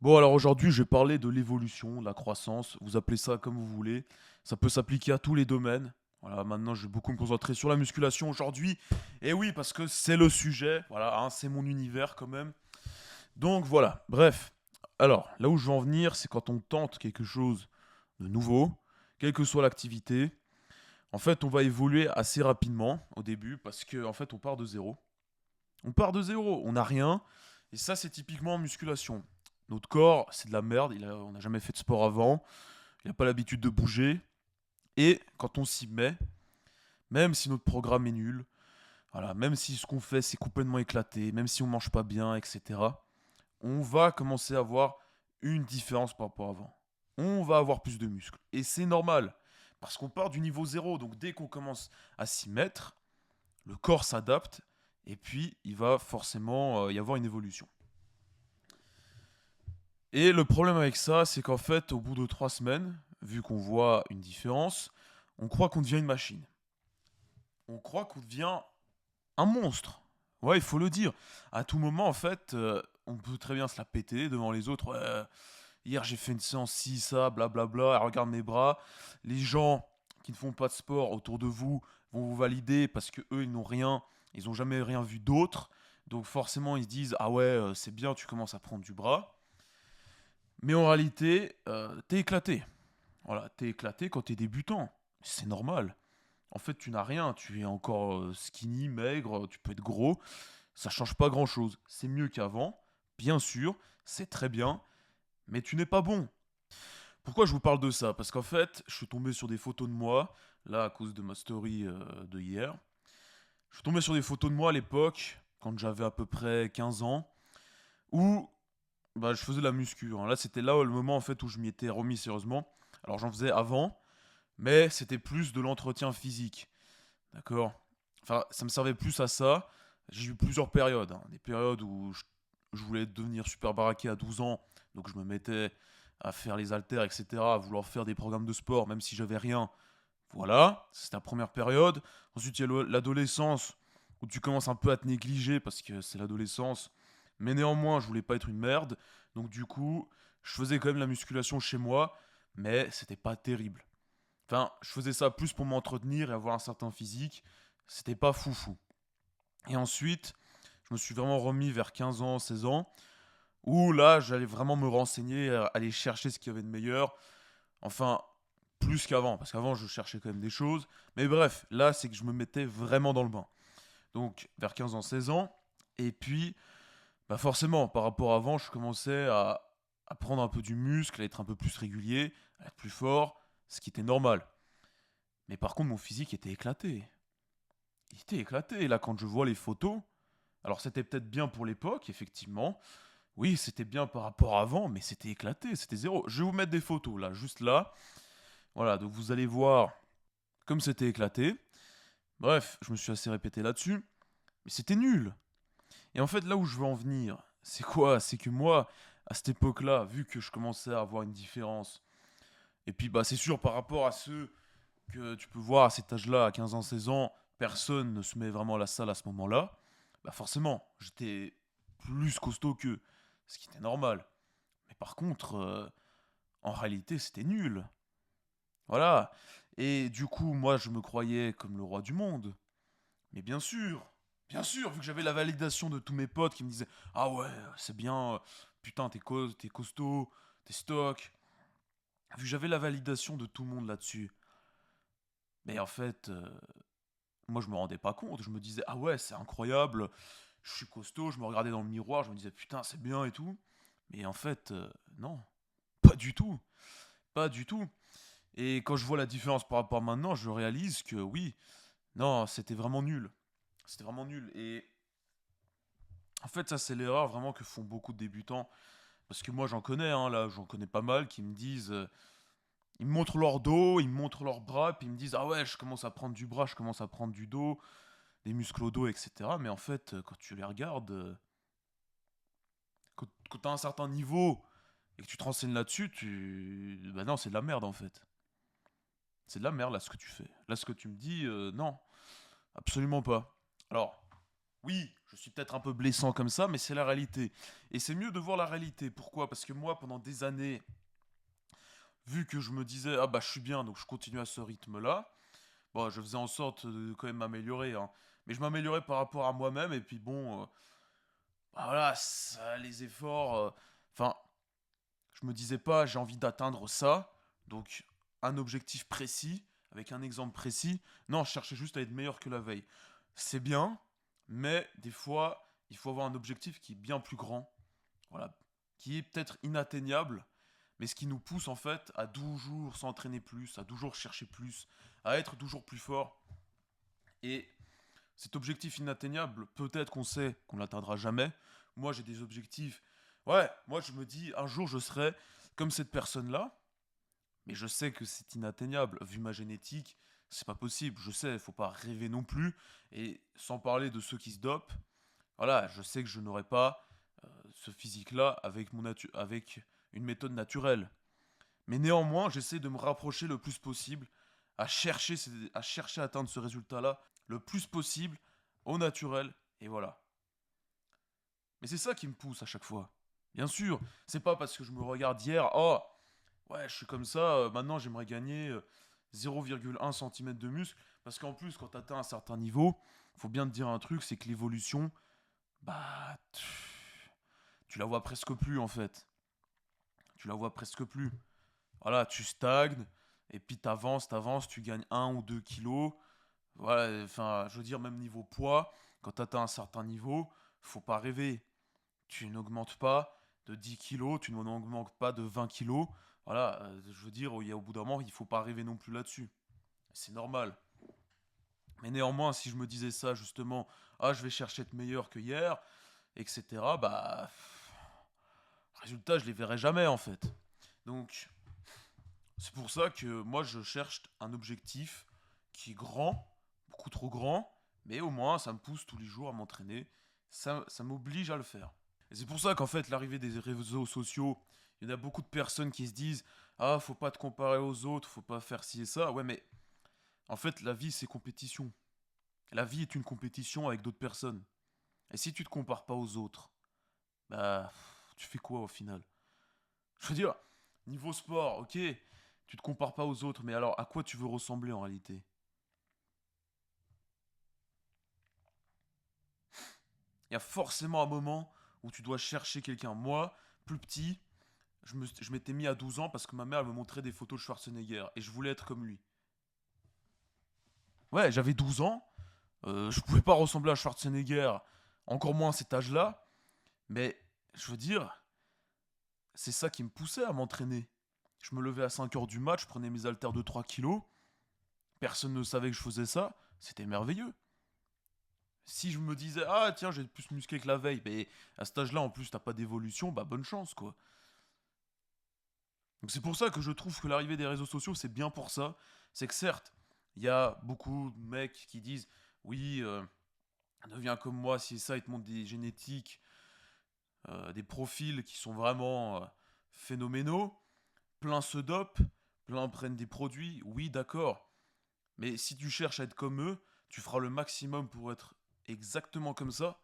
Bon, alors aujourd'hui, je vais parler de l'évolution, de la croissance, vous appelez ça comme vous voulez. Ça peut s'appliquer à tous les domaines. Voilà, maintenant, je vais beaucoup me concentrer sur la musculation aujourd'hui. Et oui, parce que c'est le sujet, voilà, hein, c'est mon univers quand même. Donc voilà, bref. Alors, là où je veux en venir, c'est quand on tente quelque chose de nouveau, quelle que soit l'activité. En fait, on va évoluer assez rapidement au début parce qu'en fait, on part de zéro. On part de zéro, on n'a rien. Et ça, c'est typiquement en musculation. Notre corps, c'est de la merde. On n'a jamais fait de sport avant. Il n'a pas l'habitude de bouger. Et quand on s'y met, même si notre programme est nul, voilà, même si ce qu'on fait c'est complètement éclaté, même si on mange pas bien, etc., on va commencer à avoir une différence par rapport à avant. On va avoir plus de muscles. Et c'est normal. Parce qu'on part du niveau zéro. Donc dès qu'on commence à s'y mettre, le corps s'adapte. Et puis il va forcément y avoir une évolution. Et le problème avec ça, c'est qu'en fait, au bout de 3 semaines, vu qu'on voit une différence, on croit qu'on devient une machine. On croit qu'on devient un monstre. Ouais, il faut le dire. À tout moment, en fait, on peut très bien se la péter devant les autres. Ouais, hier, j'ai fait une séance ci, ça, blablabla. Regarde mes bras. Les gens qui ne font pas de sport autour de vous vont vous valider parce que eux, ils n'ont rien. Ils n'ont jamais rien vu d'autre. Donc forcément, ils se disent, ah ouais, c'est bien, tu commences à prendre du bras. Mais en réalité, t'es éclaté. Voilà, t'es éclaté quand t'es débutant. C'est normal. En fait, tu n'as rien. Tu es encore skinny, maigre, tu peux être gros. Ça change pas grand-chose. C'est mieux qu'avant, bien sûr. C'est très bien. Mais tu n'es pas bon. Pourquoi je vous parle de ça? Parce qu'en fait, je suis tombé sur des photos de moi, là, à cause de ma story de hier. Je suis tombé sur des photos de moi à l'époque, quand j'avais à peu près 15 ans, où bah, je faisais de la muscu, hein. Là, c'était là le moment en fait où je m'y étais remis sérieusement. Alors, j'en faisais avant, mais c'était plus de l'entretien physique. D'accord. Enfin, ça me servait plus à ça. J'ai eu plusieurs périodes, hein. Des périodes où je voulais devenir super baraqué à 12 ans, donc je me mettais à faire les haltères, etc., à vouloir faire des programmes de sport, même si j'avais rien. Voilà, c'est la première période. Ensuite, il y a l'adolescence, où tu commences un peu à te négliger, parce que c'est l'adolescence. Mais néanmoins, je voulais pas être une merde. Donc du coup, je faisais quand même la musculation chez moi, mais c'était pas terrible. Enfin, je faisais ça plus pour m'entretenir et avoir un certain physique. C'était pas foufou. Et ensuite, je me suis vraiment remis vers 15 ans, 16 ans, où là, j'allais vraiment me renseigner, aller chercher ce qu'il y avait de meilleur. Enfin, plus qu'avant, parce qu'avant, je cherchais quand même des choses. Mais bref, là, c'est que je me mettais vraiment dans le bain. Donc, vers 15 ans, 16 ans. Et puis, bah forcément, par rapport à avant, je commençais à prendre un peu du muscle, à être un peu plus régulier, à être plus fort, ce qui était normal. Mais par contre, mon physique était éclaté. Il était éclaté. Et là, quand je vois les photos, alors c'était peut-être bien pour l'époque, effectivement. Oui, c'était bien par rapport à avant, mais c'était éclaté, c'était zéro. Je vais vous mettre des photos, là, juste là. Voilà, donc vous allez voir comme c'était éclaté. Bref, je me suis assez répété là-dessus. Mais c'était nul. Et en fait, là où je veux en venir, c'est quoi? C'est que moi, à cette époque-là, vu que je commençais à avoir une différence, et puis bah c'est sûr par rapport à ceux que tu peux voir à cet âge-là, à 15 ans, 16 ans, personne ne se met vraiment à la salle à ce moment-là, bah forcément, j'étais plus costaud qu'eux, ce qui était normal. Mais par contre, en réalité, c'était nul. Voilà. Et du coup, moi, je me croyais comme le roi du monde. Mais bien sûr, vu que j'avais la validation de tous mes potes qui me disaient ah ouais, c'est bien, putain, t'es costaud, t'es stock. Vu que j'avais la validation de tout le monde là-dessus. Mais en fait, moi, je me rendais pas compte. Je me disais ah ouais, c'est incroyable, je suis costaud. Je me regardais dans le miroir, je me disais putain, c'est bien et tout. Mais en fait, non, pas du tout. Pas du tout. Et quand je vois la différence par rapport à maintenant, je réalise que oui, non, c'était vraiment nul. C'était vraiment nul. Et en fait, ça, c'est l'erreur vraiment que font beaucoup de débutants. Parce que moi, j'en connais, hein, là, j'en connais pas mal qui me disent. Ils me montrent leur dos, ils me montrent leurs bras, puis ils me disent ah ouais, je commence à prendre du bras, je commence à prendre du dos, des muscles au dos, etc. Mais en fait, quand tu les regardes, quand t'as un certain niveau et que tu te renseignes là-dessus, bah non, c'est de la merde en fait. C'est de la merde là ce que tu fais. Là, ce que tu me dis, non, absolument pas. Alors, Oui, je suis peut-être un peu blessant comme ça, mais c'est la réalité. Et c'est mieux de voir la réalité. Pourquoi? Parce que moi, pendant des années, vu que je me disais, ah bah je suis bien, donc je continue à ce rythme-là, bon, je faisais en sorte de quand même m'améliorer, hein. Mais je m'améliorais par rapport à moi-même, et puis bon, bah voilà, les efforts. Enfin, je me disais pas, j'ai envie d'atteindre ça, donc un objectif précis, avec un exemple précis. Non, je cherchais juste à être meilleur que la veille. C'est bien, mais des fois, il faut avoir un objectif qui est bien plus grand, voilà, qui est peut-être inatteignable, mais ce qui nous pousse en fait à toujours s'entraîner plus, à toujours chercher plus, à être toujours plus fort. Et cet objectif inatteignable, peut-être qu'on sait qu'on l'atteindra jamais. Moi, j'ai des objectifs. Ouais, moi, je me dis, un jour, je serai comme cette personne-là, mais je sais que c'est inatteignable. Vu ma génétique, c'est pas possible. Je sais, il faut pas rêver non plus. Et sans parler de ceux qui se dopent, voilà, je sais que je n'aurai pas ce physique-là avec, avec une méthode naturelle. Mais néanmoins, j'essaie de me rapprocher le plus possible, à chercher à atteindre ce résultat-là le plus possible, au naturel, et voilà. Mais c'est ça qui me pousse à chaque fois. Bien sûr, c'est pas parce que je me regarde hier, oh, ouais, je suis comme ça, maintenant j'aimerais gagner 0,1 cm de muscle, parce qu'en plus, quand tu atteins un certain niveau, faut bien te dire un truc, c'est que l'évolution, bah, tu la vois presque plus en fait. Tu la vois presque plus. Voilà, tu stagnes, et puis t'avances, tu gagnes 1 ou 2 kilos. Voilà, enfin, je veux dire, même niveau poids, quand tu atteins un certain niveau, faut pas rêver. Tu n'augmentes pas de 10 kilos, tu n'augmentes pas de 20 kilos. Voilà, je veux dire, au bout d'un moment, il faut pas rêver non plus là-dessus. C'est normal. Mais néanmoins, si je me disais ça, justement, ah, je vais chercher à être meilleur que hier, etc., bah, résultat, je les verrai jamais, en fait. Donc, c'est pour ça que moi, je cherche un objectif qui est grand, beaucoup trop grand, mais au moins, ça me pousse tous les jours à m'entraîner. Ça m'oblige à le faire. Et c'est pour ça qu'en fait, l'arrivée des réseaux sociaux, il y en a beaucoup de personnes qui se disent: ah, faut pas te comparer aux autres, faut pas faire ci et ça. Ouais, mais en fait, la vie, c'est compétition. La vie est une compétition avec d'autres personnes. Et si tu te compares pas aux autres, bah, tu fais quoi au final? Je veux dire, niveau sport, ok, tu te compares pas aux autres, mais alors à quoi tu veux ressembler en réalité? Il y a forcément un moment où tu dois chercher quelqu'un. Moi, plus petit, je m'étais mis à 12 ans parce que ma mère elle me montrait des photos de Schwarzenegger et je voulais être comme lui. Ouais, j'avais 12 ans, je pouvais pas ressembler à Schwarzenegger, encore moins à cet âge-là, mais je veux dire, c'est ça qui me poussait à m'entraîner. Je me levais à 5 heures du match, je prenais mes haltères de 3 kilos, personne ne savait que je faisais ça, c'était merveilleux. Si je me disais, ah tiens, j'ai plus musclé que la veille, mais à cet âge-là, en plus, t'as pas d'évolution, bah bonne chance, quoi. Donc c'est pour ça que je trouve que l'arrivée des réseaux sociaux, c'est bien pour ça. C'est que certes, il y a beaucoup de mecs qui disent, oui, deviens comme moi, si ça, ils te montrent des génétiques, des profils qui sont vraiment phénoménaux. Plein se dopent, plein prennent des produits, oui, d'accord. Mais si tu cherches à être comme eux, tu feras le maximum pour être exactement comme ça.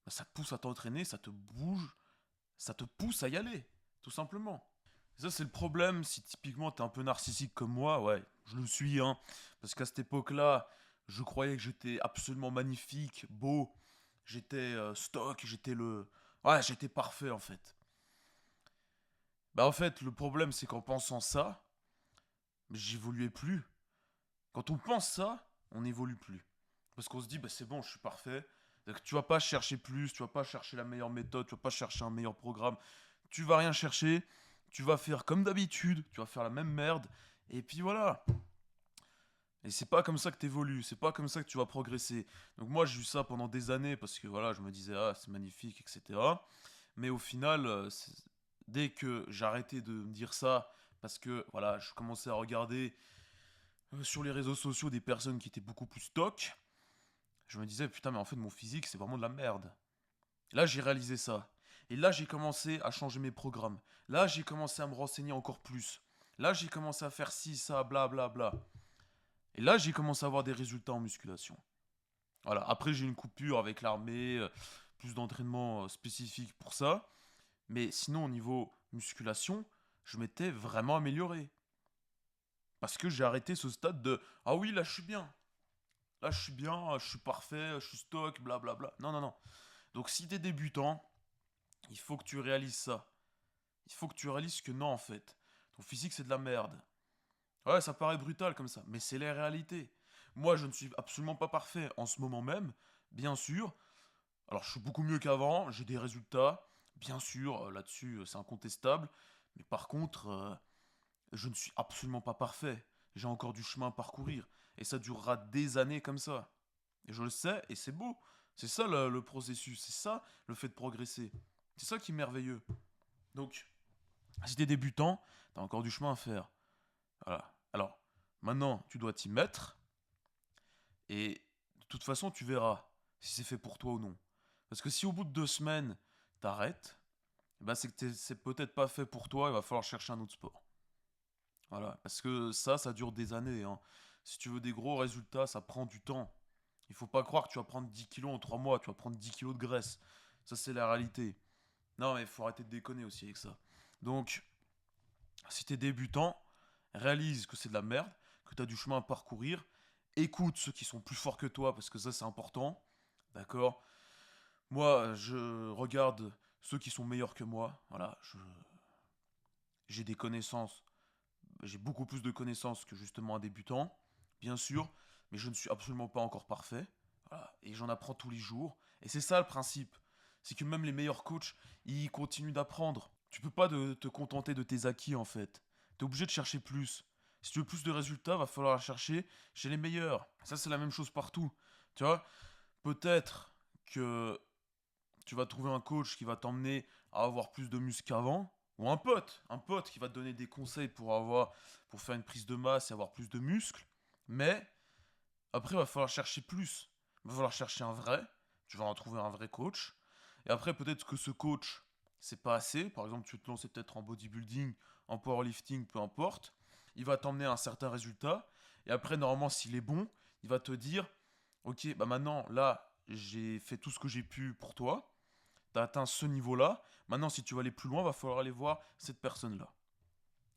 Bah, ça te pousse à t'entraîner, ça te bouge, ça te pousse à y aller, tout simplement. Et ça, c'est le problème si typiquement t'es un peu narcissique comme moi, ouais, je le suis, hein. Parce qu'à cette époque-là, je croyais que j'étais absolument magnifique, beau, j'étais stock, j'étais le. Ouais, j'étais parfait en fait. Bah en fait, le problème c'est qu'en pensant ça, j'évoluais plus. Quand on pense ça, on n'évolue plus. Parce qu'on se dit, bah c'est bon, je suis parfait. Donc, tu vas pas chercher plus, tu vas pas chercher la meilleure méthode, tu vas pas chercher un meilleur programme. Tu vas rien chercher, tu vas faire comme d'habitude, tu vas faire la même merde. Et puis voilà. Et c'est pas comme ça que t'évolues, c'est pas comme ça que tu vas progresser. Donc moi j'ai eu ça pendant des années parce que voilà, je me disais ah c'est magnifique, etc. Mais au final, dès que j'arrêtais de me dire ça, parce que voilà, je commençais à regarder sur les réseaux sociaux des personnes qui étaient beaucoup plus stock, je me disais putain mais en fait mon physique c'est vraiment de la merde. Là j'ai réalisé ça. Et là j'ai commencé à changer mes programmes. Là j'ai commencé à me renseigner encore plus. Là j'ai commencé à faire ci, ça, bla bla bla. Et là j'ai commencé à avoir des résultats en musculation. Voilà. Après, j'ai une coupure avec l'armée, plus d'entraînement spécifique pour ça. Mais sinon, au niveau musculation, je m'étais vraiment amélioré. Parce que j'ai arrêté ce stade de ah oui, là je suis bien. Là je suis bien, je suis parfait, je suis stock, blablabla. Non, non, non. Donc si t'es débutant, il faut que tu réalises ça. Il faut que tu réalises que non, en fait. Ton physique, c'est de la merde. Ouais, ça paraît brutal comme ça, mais c'est la réalité. Moi, je ne suis absolument pas parfait en ce moment même, bien sûr. Alors, je suis beaucoup mieux qu'avant, j'ai des résultats, bien sûr, là-dessus, c'est incontestable. Mais par contre, je ne suis absolument pas parfait. J'ai encore du chemin à parcourir. Et ça durera des années comme ça. Et je le sais, et c'est beau. C'est ça le processus, c'est ça le fait de progresser. C'est ça qui est merveilleux. Donc, si t'es débutant, t'as encore du chemin à faire. Voilà. Alors, maintenant, tu dois t'y mettre. Et de toute façon, tu verras si c'est fait pour toi ou non. Parce que si au bout de 2 semaines, t'arrêtes, eh ben c'est que c'est peut-être pas fait pour toi, il va falloir chercher un autre sport. Voilà. Parce que ça dure des années, hein. Si tu veux des gros résultats, ça prend du temps. Il faut pas croire que tu vas prendre 10 kilos en 3 mois, tu vas prendre 10 kilos de graisse. Ça, c'est la réalité. Non, mais il faut arrêter de déconner aussi avec ça. Donc, si t'es débutant, réalise que c'est de la merde, que t'as du chemin à parcourir. Écoute ceux qui sont plus forts que toi, parce que ça, c'est important. D'accord. Moi, je regarde ceux qui sont meilleurs que moi. Voilà, j'ai des connaissances, j'ai beaucoup plus de connaissances que justement un débutant, bien sûr, mais je ne suis absolument pas encore parfait. Voilà, et j'en apprends tous les jours. Et c'est ça le principe. C'est que même les meilleurs coachs, ils continuent d'apprendre. Tu peux pas te contenter de tes acquis en fait. Tu es obligé de chercher plus. Si tu veux plus de résultats, va falloir la chercher chez les meilleurs. Ça, c'est la même chose partout. Tu vois, peut-être que tu vas trouver un coach qui va t'emmener à avoir plus de muscles qu'avant, ou un pote qui va te donner des conseils pour faire une prise de masse et avoir plus de muscles. Mais après, il va falloir chercher plus. Il va falloir chercher un vrai. Tu vas en trouver un vrai coach. Et après, peut-être que ce coach, c'est pas assez. Par exemple, tu veux te lancer peut-être en bodybuilding, en powerlifting, peu importe. Il va t'emmener à un certain résultat. Et après, normalement, s'il est bon, il va te dire, ok, bah maintenant, là, j'ai fait tout ce que j'ai pu pour toi. T'as atteint ce niveau-là. Maintenant, si tu veux aller plus loin, va falloir aller voir cette personne-là.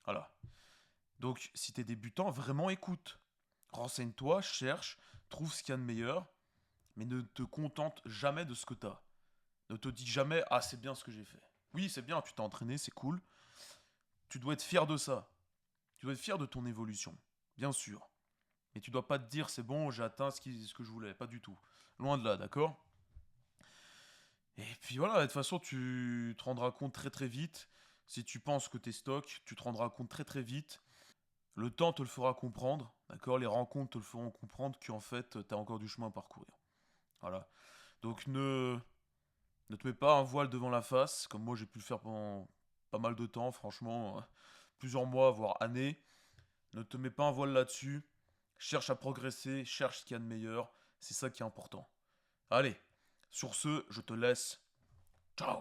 Voilà. Donc, si t'es débutant, vraiment écoute. Renseigne-toi, cherche, trouve ce qu'il y a de meilleur, mais ne te contente jamais de ce que t'as. Ne te dis jamais, ah, c'est bien ce que j'ai fait. Oui, c'est bien, tu t'es entraîné, c'est cool. Tu dois être fier de ça. Tu dois être fier de ton évolution. Bien sûr. Mais tu dois pas te dire, c'est bon, j'ai atteint ce que je voulais. Pas du tout. Loin de là, d'accord. Et puis voilà, de toute façon, tu te rendras compte très très vite. Si tu penses que t'es stock, tu te rendras compte très très vite. Le temps te le fera comprendre, d'accord. Les rencontres te le feront comprendre qu'en fait, t'as encore du chemin à parcourir. Voilà. Donc ne te mets pas un voile devant la face, comme moi j'ai pu le faire pendant pas mal de temps, franchement, plusieurs mois, voire années. Ne te mets pas un voile là-dessus. Cherche à progresser, cherche ce qu'il y a de meilleur. C'est ça qui est important. Allez, sur ce, je te laisse. Ciao.